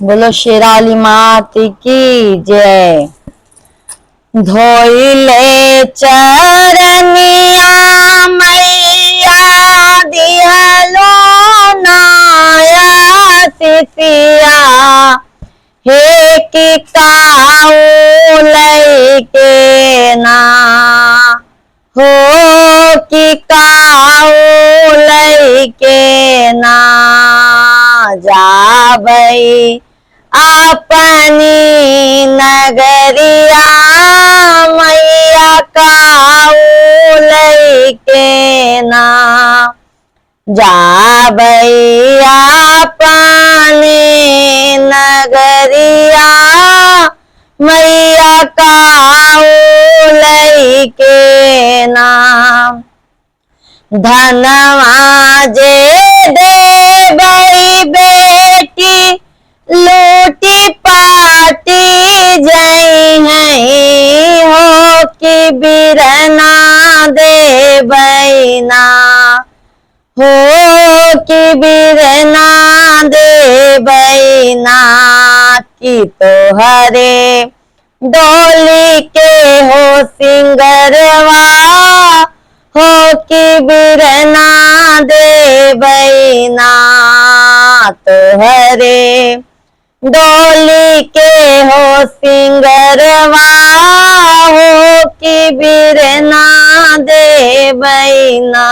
बोलो शेराली मात की जय। धोइले चरनिया मैया दिहलो नाया सिसिया हे कि काऊ लैके ना हो कि काऊ लैके ना जाबई अपनी नगरिया मैया काऊ लैके ना जाबई अपनी नगरिया मैया काऊ लैके ना धनवा जे देबई बेटी लूटी पाटी जई है हो कि बिरना देबई ना हो कि बिरना देबई ना कि तोहरे डोली के हो सिंगरवा हो कि बिरना देबई ना तोहरे डोली के हो सिंगरवा हो कि बिरना देबई ना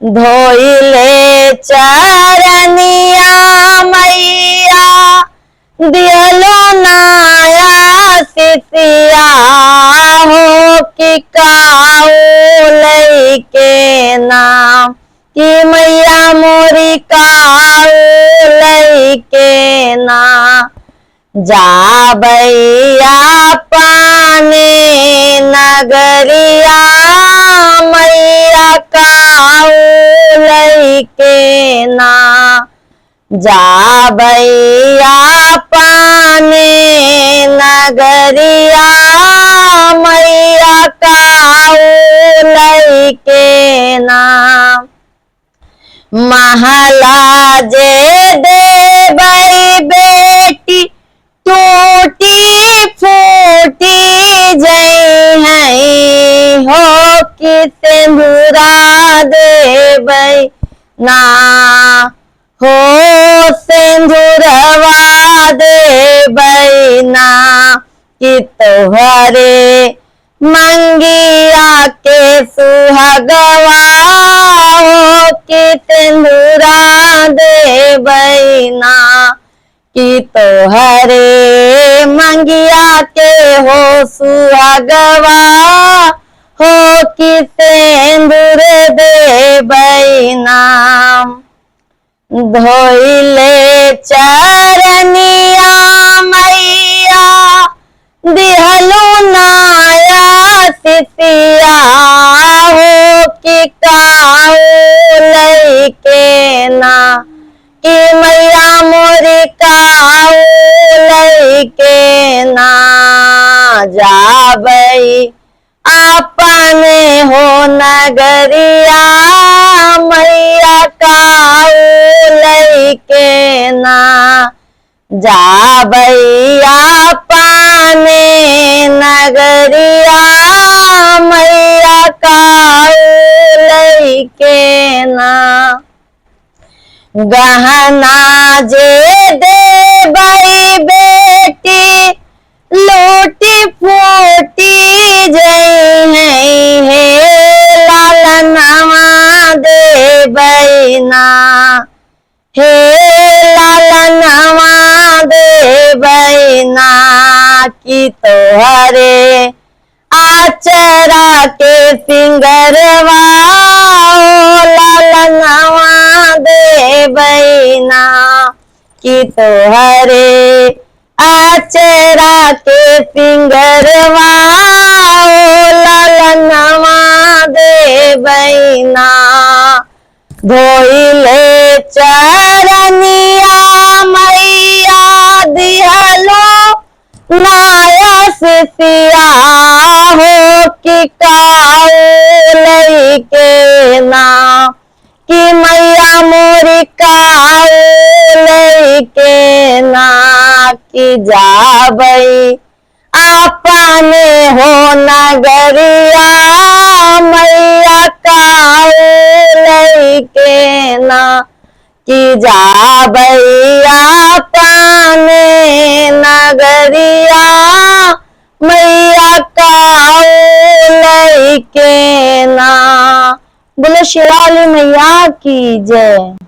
धोइले चरनिया मैया दिहलो नाया सिसिया हो कि काऊ लैके ना कि मैया मोरी काऊ लैके ना जाबई अपने नगरिया मैया काऊ लैके ना जाबई अपने नगरिया मैया काऊ लैके ना महला जे देबई बेटी टूटी फूटी जई है हो कि सिंदूरा देबई ना हो सिंदूरवा देबई ना कि तोहरे मंगिया के सुहागवा हो कि सिंदूरा देबई ना कि तोहरे मंगिया के हो सुहागवा हो कि सिंदूर देबई ना धोइले चरनिया मैया दिहलो नाया सिसिया हो कि काऊ लैके ना कि मैया मोरी काऊ लैके ना जाबई अपने हो नगरिया मैया काऊ लैके ना जाबई अपने नगरिया मैया काऊ लैके ना गहना जे देबई बेटी लूटी फूटी जई है लालनवा देबई ना हे लालनवा देबई ना कि तोहरे आचरा के सिंगरवा लालनवा देबई ना कि तोहरे आचरा के सिंगरवा लालनवा देबई ना धोइले चरनिया मैया दिहलो नाया सिसिया हो कि काऊ लैके ना कि मैया मोरी काऊ लैके ना कि जाबई आपने हो नगरिया मैया काऊ लैके ना कि जाबई आपने नगरिया मैया काऊ लैके ना। बोलो शेरावाली मैया की जय।